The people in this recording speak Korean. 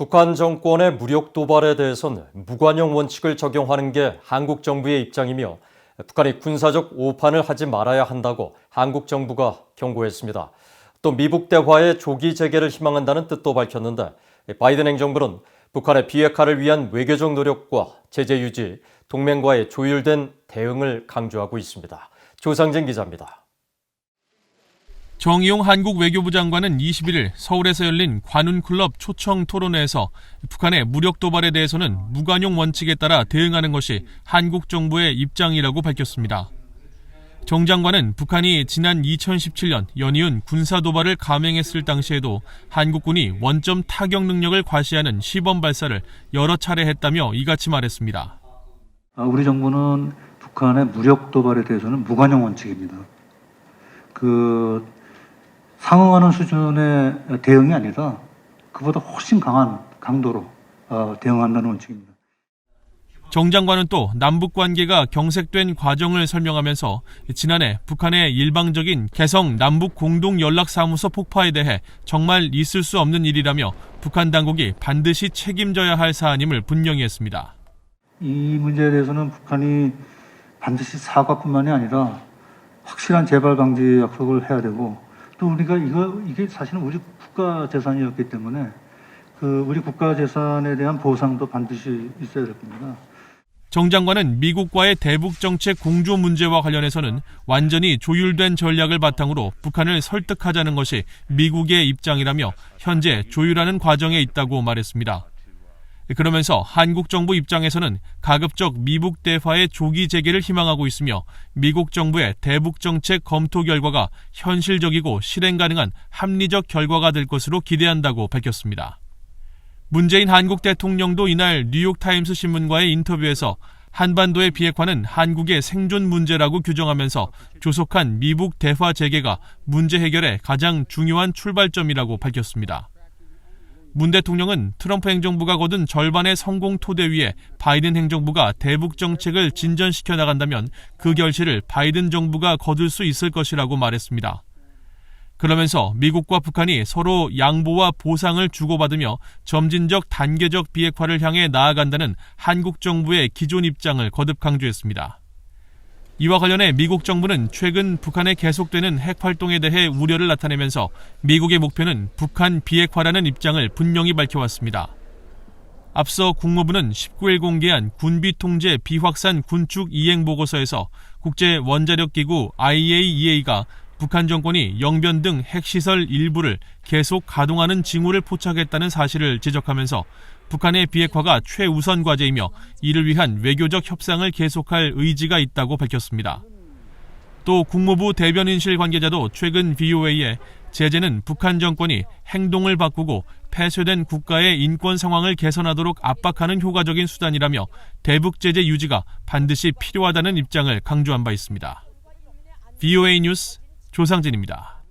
북한 정권의 무력 도발에 대해서는 무관용 원칙을 적용하는 게 한국 정부의 입장이며 북한이 군사적 오판을 하지 말아야 한다고 한국 정부가 경고했습니다. 또 미북 대화의 조기 재개를 희망한다는 뜻도 밝혔는데 바이든 행정부는 북한의 비핵화를 위한 외교적 노력과 제재 유지, 동맹과의 조율된 대응을 강조하고 있습니다. 조상진 기자입니다. 정의용 한국 외교부 장관은 21일 서울에서 열린 관훈클럽 초청 토론회에서 북한의 무력 도발에 대해서는 무관용 원칙에 따라 대응하는 것이 한국 정부의 입장이라고 밝혔습니다. 정 장관은 북한이 지난 2017년 연이은 군사 도발을 감행했을 당시에도 한국군이 원점 타격 능력을 과시하는 시범 발사를 여러 차례 했다며 이같이 말했습니다. 우리 정부는 북한의 무력 도발에 대해서는 무관용 원칙입니다. 상응하는 수준의 대응이 아니라 그보다 훨씬 강한 강도로 대응한다는 원칙입니다. 정 장관은 또 남북 관계가 경색된 과정을 설명하면서 지난해 북한의 일방적인 개성 남북 공동연락사무소 폭파에 대해 정말 있을 수 없는 일이라며 북한 당국이 반드시 책임져야 할 사안임을 분명히 했습니다. 이 문제에 대해서는 북한이 반드시 사과뿐만이 아니라 확실한 재발 방지 약속을 해야 되고, 또 우리가 이게 사실은 우리 국가 재산이었기 때문에 우리 국가 재산에 대한 보상도 반드시 있어야 될 겁니다. 정 장관은 미국과의 대북 정책 공조 문제와 관련해서는 완전히 조율된 전략을 바탕으로 북한을 설득하자는 것이 미국의 입장이라며 현재 조율하는 과정에 있다고 말했습니다. 그러면서 한국 정부 입장에서는 가급적 미북 대화의 조기 재개를 희망하고 있으며 미국 정부의 대북 정책 검토 결과가 현실적이고 실행 가능한 합리적 결과가 될 것으로 기대한다고 밝혔습니다. 문재인 한국 대통령도 이날 뉴욕타임스 신문과의 인터뷰에서 한반도의 비핵화는 한국의 생존 문제라고 규정하면서 조속한 미북 대화 재개가 문제 해결의 가장 중요한 출발점이라고 밝혔습니다. 문 대통령은 트럼프 행정부가 거둔 절반의 성공 토대 위에 바이든 행정부가 대북 정책을 진전시켜 나간다면 그 결실을 바이든 정부가 거둘 수 있을 것이라고 말했습니다. 그러면서 미국과 북한이 서로 양보와 보상을 주고받으며 점진적 단계적 비핵화를 향해 나아간다는 한국 정부의 기존 입장을 거듭 강조했습니다. 이와 관련해 미국 정부는 최근 북한에 계속되는 핵 활동에 대해 우려를 나타내면서 미국의 목표는 북한 비핵화라는 입장을 분명히 밝혀왔습니다. 앞서 국무부는 19일 공개한 군비 통제 비확산 군축 이행 보고서에서 국제 원자력 기구 IAEA가 북한 정권이 영변 등 핵시설 일부를 계속 가동하는 징후를 포착했다는 사실을 지적하면서 북한의 비핵화가 최우선 과제이며 이를 위한 외교적 협상을 계속할 의지가 있다고 밝혔습니다. 또 국무부 대변인실 관계자도 최근 VOA에 제재는 북한 정권이 행동을 바꾸고 폐쇄된 국가의 인권 상황을 개선하도록 압박하는 효과적인 수단이라며 대북 제재 유지가 반드시 필요하다는 입장을 강조한 바 있습니다. VOA 뉴스 조상진입니다.